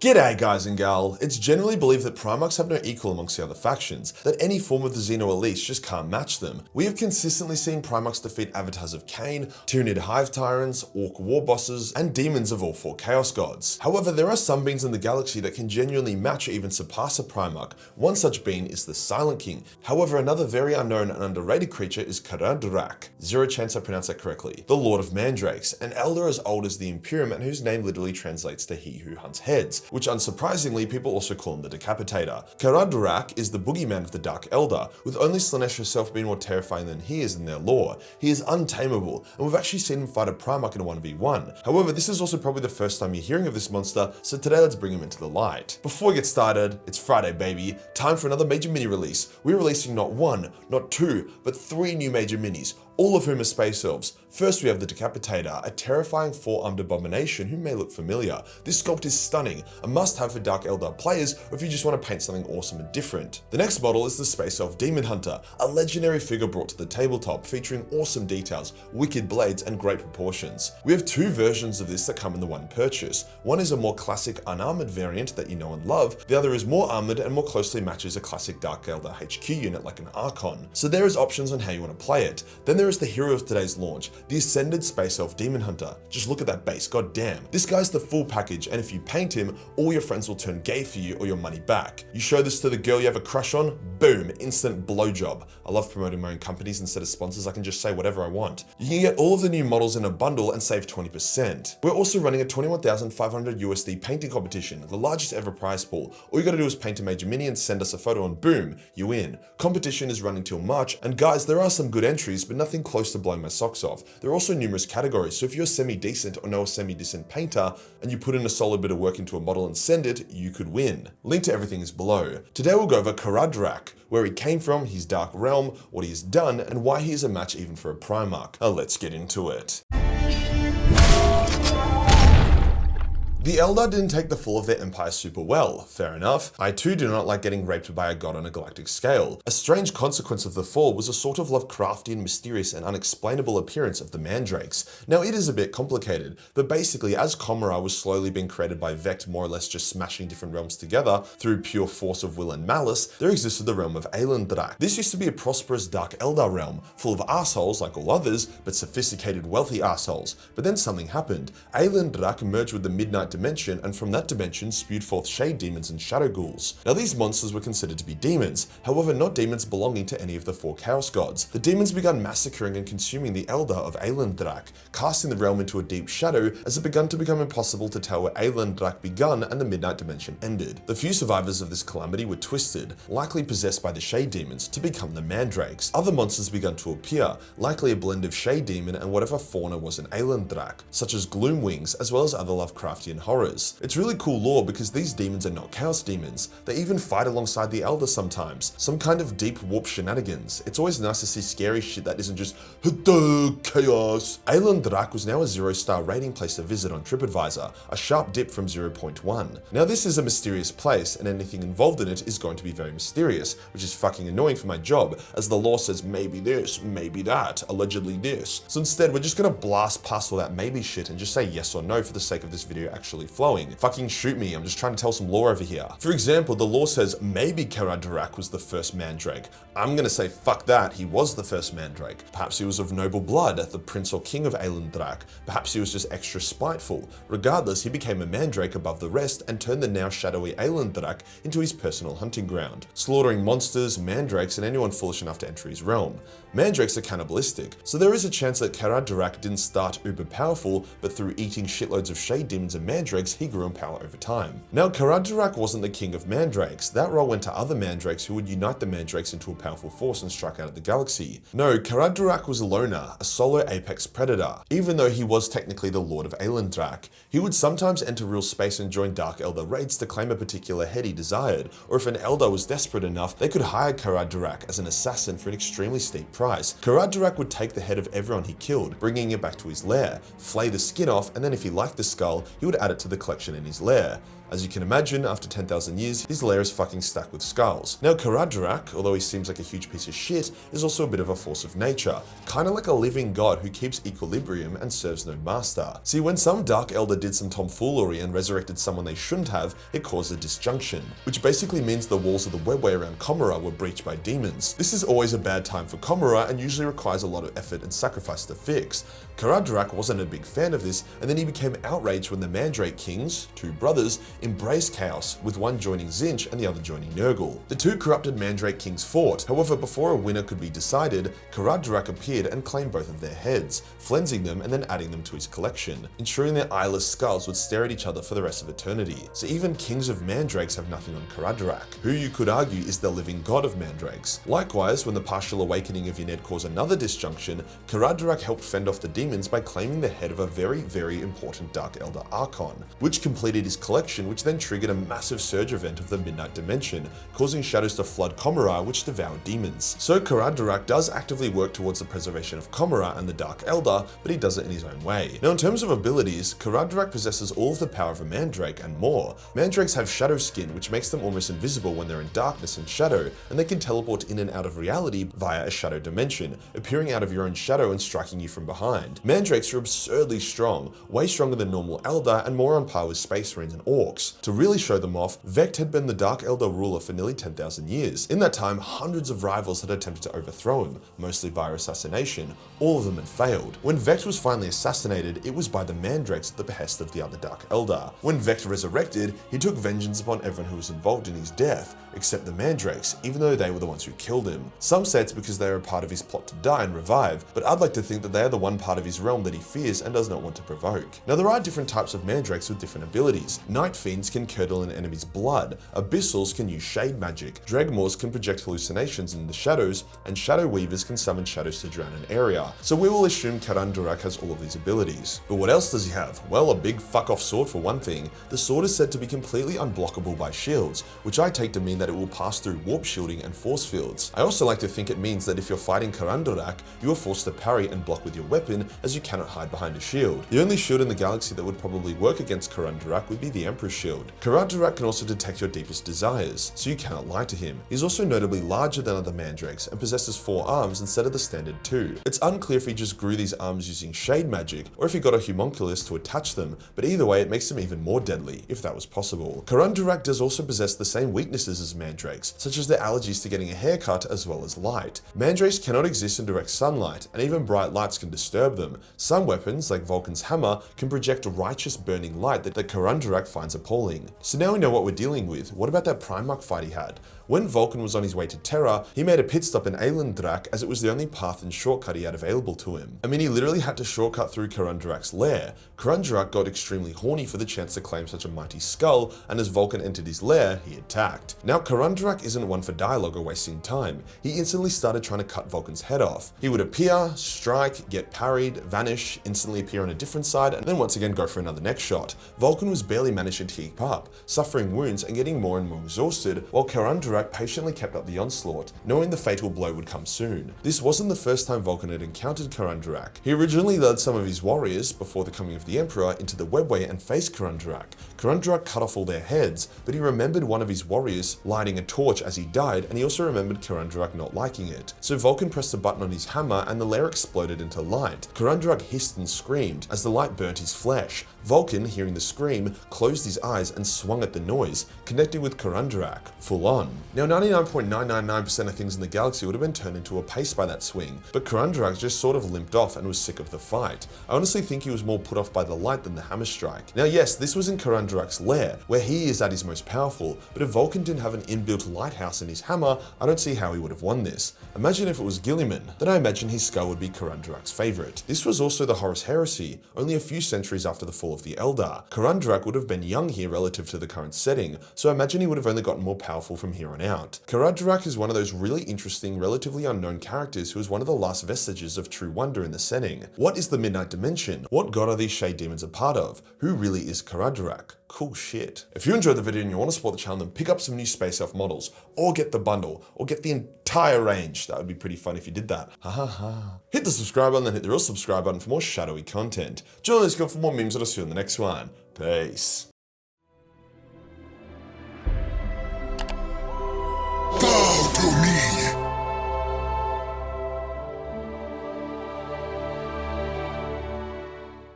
G'day guys and gal, it's generally believed that Primarchs have no equal amongst the other factions, that any form of the Xeno elites just can't match them. We have consistently seen Primarchs defeat avatars of Cain, Tyranid Hive Tyrants, Orc War Bosses, and demons of all four Chaos Gods. However, there are some beings in the galaxy that can genuinely match or even surpass a Primarch. One such being is the Silent King. However, another very unknown and underrated creature is Kheradruakh. Zero chance I pronounced that correctly. The Lord of Mandrakes, an elder as old as the Imperium and whose name literally translates to he who hunts heads, which unsurprisingly people also call him the Decapitator. Kheradruakh is the boogeyman of the Dark Elder, with only Slaanesh herself being more terrifying than he is in their lore. He is untamable, and we've actually seen him fight a Primarch in a 1v1. However, this is also probably the first time you're hearing of this monster, so today let's bring him into the light. Before we get started, it's Friday baby, time for another major mini release. We're releasing not one, not two, but three new major minis, all of whom are space elves. First we have the Decapitator, a terrifying four-armed abomination who may look familiar. This sculpt is stunning, a must-have for Dark Elder players or if you just want to paint something awesome and different. The next model is the Space Elf Demon Hunter, a legendary figure brought to the tabletop featuring awesome details, wicked blades, and great proportions. We have two versions of this that come in the one purchase. One is a more classic unarmored variant that you know and love, the other is more armored and more closely matches a classic Dark Elder HQ unit like an Archon. So there is options on how you want to play it. Then there is the hero of today's launch, the Ascended Space Elf Demon Hunter. Just look at that base, god damn. This guy's the full package, and if you paint him, all your friends will turn gay for you or your money back. You show this to the girl you have a crush on, boom, instant blowjob. I love promoting my own companies instead of sponsors, I can just say whatever I want. You can get all of the new models in a bundle and save 20%. We're also running a 21,500 USD painting competition, the largest ever prize pool. All you gotta do is paint a major mini and send us a photo and boom, you win. Competition is running till March, and guys, there are some good entries, but nothing close to blowing my socks off. There are also numerous categories, so if you're semi-decent or know a semi-decent painter, and you put in a solid bit of work into a model and send it, you could win. Link to everything is below. Today we'll go over Kheradruakh, where he came from, his dark realm, what he has done, and why he is a match even for a Primarch. Now let's get into it. The Eldar didn't take the fall of their empire super well, fair enough. I too do not like getting raped by a god on a galactic scale. A strange consequence of the fall was a sort of Lovecraftian, mysterious and unexplainable appearance of the Mandrakes. Now it is a bit complicated, but basically as Comora was slowly being created by Vect more or less just smashing different realms together through pure force of will and malice, there existed the realm of Drakh. This used to be a prosperous Dark Eldar realm, full of assholes like all others, but sophisticated wealthy assholes. But then something happened. Drakh merged with the Midnight Dimension, and from that dimension spewed forth shade demons and shadow ghouls. Now these monsters were considered to be demons, however not demons belonging to any of the four chaos gods. The demons began massacring and consuming the Eldar of Drakh, casting the realm into a deep shadow as it began to become impossible to tell where Drakh begun and the Midnight Dimension ended. The few survivors of this calamity were twisted, likely possessed by the shade demons, to become the Mandrakes. Other monsters began to appear, likely a blend of shade demon and whatever fauna was in Drakh, such as gloom wings as well as other Lovecraftian horrors. It's really cool lore because these demons are not chaos demons. They even fight alongside the Elder sometimes. Some kind of deep warp shenanigans. It's always nice to see scary shit that isn't just chaos. Drakh was now a 0-star rating place to visit on TripAdvisor, a sharp dip from 0.1. Now this is a mysterious place and anything involved in it is going to be very mysterious, which is fucking annoying for my job as the lore says maybe this, maybe that, allegedly this. So instead we're just gonna blast past all that maybe shit and just say yes or no for the sake of this video actually flowing. Fucking shoot me, I'm just trying to tell some lore over here. For example, the lore says maybe Kheradruakh was the first Mandrake. I'm gonna say fuck that, he was the first Mandrake. Perhaps he was of noble blood, the prince or king of Drakh. Perhaps he was just extra spiteful. Regardless, he became a Mandrake above the rest and turned the now shadowy Drakh into his personal hunting ground, slaughtering monsters, Mandrakes, and anyone foolish enough to enter his realm. Mandrakes are cannibalistic, so there is a chance that Kheradruakh didn't start uber powerful, but through eating shitloads of shade demons and Mandrakes, he grew in power over time. Now, Kheradruakh wasn't the king of Mandrakes. That role went to other Mandrakes who would unite the Mandrakes into a powerful force and strike out at the galaxy. No, Kheradruakh was a loner, a solo apex predator. Even though he was technically the lord of Drakh, he would sometimes enter real space and join Dark Elder raids to claim a particular head he desired, or if an Elder was desperate enough, they could hire Kheradruakh as an assassin for an extremely steep price. Kheradruakh would take the head of everyone he killed, bringing it back to his lair, flay the skin off, and then if he liked the skull, he would add it to the collection in his lair. As you can imagine, after 10,000 years, his lair is fucking stacked with skulls. Now Kheradruakh, although he seems like a huge piece of shit, is also a bit of a force of nature, kinda like a living god who keeps equilibrium and serves no master. See, when some Dark Elder did some tomfoolery and resurrected someone they shouldn't have, it caused a disjunction, which basically means the walls of the webway around Commorragh were breached by demons. This is always a bad time for Commorragh and usually requires a lot of effort and sacrifice to fix. Kheradruakh wasn't a big fan of this, and then he became outraged when the Mandrake Kings, two brothers, embraced chaos, with one joining Tzeentch and the other joining Nurgle. The two corrupted Mandrake Kings fought. However, before a winner could be decided, Kheradruakh appeared and claimed both of their heads, flensing them and then adding them to his collection, ensuring their eyeless skulls would stare at each other for the rest of eternity. So even Kings of Mandrakes have nothing on Kheradruakh, who you could argue is the living god of Mandrakes. Likewise, when the partial awakening of Ynned caused another disjunction, Kheradruakh helped fend off the demons by claiming the head of a very important Dark Elder Archon, which completed his collection, which then triggered a massive surge event of the Midnight Dimension, causing shadows to flood Commorragh, which devoured demons. So Kheradruakh does actively work towards the preservation of Commorragh and the Dark Elder, but he does it in his own way. Now in terms of abilities, Kheradruakh possesses all of the power of a Mandrake and more. Mandrakes have shadow skin, which makes them almost invisible when they're in darkness and shadow, and they can teleport in and out of reality via a shadow dimension, appearing out of your own shadow and striking you from behind. Mandrakes are absurdly strong, way stronger than normal Elder and more on par with Space Marines and Orcs. To really show them off, Vect had been the Dark Elder ruler for nearly 10,000 years. In that time, hundreds of rivals had attempted to overthrow him, mostly via assassination. All of them had failed. When Vect was finally assassinated, it was by the Mandrakes at the behest of the other Dark Elder. When Vect resurrected, he took vengeance upon everyone who was involved in his death, except the Mandrakes, even though they were the ones who killed him. Some say it's because they are a part of his plot to die and revive, but I'd like to think that they are the one part of his realm that he fears and does not want to provoke. Now there are different types of Mandrakes with different abilities. Night Fiends can curdle an enemy's blood, Abyssals can use shade magic, Dragmaws can project hallucinations in the shadows, and Shadow Weavers can summon shadows to drown an area. So we will assume Karandras has all of these abilities. But what else does he have? Well, a big fuck off sword for one thing. The sword is said to be completely unblockable by shields, which I take to mean that it will pass through warp shielding and force fields. I also like to think it means that if you're fighting Karandras, you are forced to parry and block with your weapon, as you cannot hide behind a shield. The only shield in the galaxy that would probably work against Karandras would be the Emperor's shield. Kheradruakh can also detect your deepest desires, so you cannot lie to him. He's also notably larger than other Mandrakes and possesses 4 arms instead of the standard 2. It's unclear if he just grew these arms using shade magic, or if he got a homunculus to attach them, but either way it makes him even more deadly, if that was possible. Karandras does also possess the same weaknesses as Mandrakes, such as their allergies to getting a haircut as well as light. Mandrakes cannot exist in direct sunlight, and even bright lights can disturb them. Some weapons, like Vulkan's hammer, can project righteous burning light that Karandras finds appalling. So now we know what we're dealing with. What about that Primarch fight he had? When Vulkan was on his way to Terra, he made a pit stop in Aelandrak as it was the only path and shortcut he had available to him. I mean, he literally had to shortcut through Karandrakh's lair. Karandras got extremely horny for the chance to claim such a mighty skull, and as Vulkan entered his lair, he attacked. Now, Karandras isn't one for dialogue or wasting time. He instantly started trying to cut Vulkan's head off. He would appear, strike, get parried, vanish, instantly appear on a different side, and then once again go for another neck shot. Vulkan was barely managing to keep up, suffering wounds and getting more and more exhausted, while Karandras patiently kept up the onslaught, knowing the fatal blow would come soon. This wasn't the first time Vulkan had encountered Karandras. He originally led some of his warriors, before the coming of the Emperor, into the webway and faced Karandras. Karandras cut off all their heads, but he remembered one of his warriors lighting a torch as he died, and he also remembered Karandras not liking it. So Vulkan pressed a button on his hammer and the lair exploded into light. Karandras hissed and screamed as the light burnt his flesh. Vulkan, hearing the scream, closed his eyes and swung at the noise, connecting with Karandras, full on. Now 99.999% of things in the galaxy would have been turned into a paste by that swing, but Karandras just sort of limped off and was sick of the fight. I honestly think he was more put off by the light than the hammer strike. Now yes, this was in Karandrakh's lair, where he is at his most powerful, but if Vulkan didn't have an inbuilt lighthouse in his hammer, I don't see how he would have won this. Imagine if it was Guilliman, then I imagine his skull would be Karandrakh's favourite. This was also the Horus Heresy, only a few centuries after the fall of the Eldar. Karandras would have been young here relative to the current setting, so I imagine he would have only gotten more powerful from here on out. Kheradruakh is one of those really interesting, relatively unknown characters who is one of the last vestiges of true wonder in the setting. What is the Midnight Dimension? What god are these shade demons a part of? Who really is Kheradruakh? Cool shit. If you enjoyed the video and you want to support the channel, then pick up some new Space Elf models, or get the bundle, or get the entire range. That would be pretty fun if you did that. Ha ha ha. Hit the subscribe button, then hit the real subscribe button for more shadowy content. Join the Discord for more memes that I'll see you in the next one. Peace.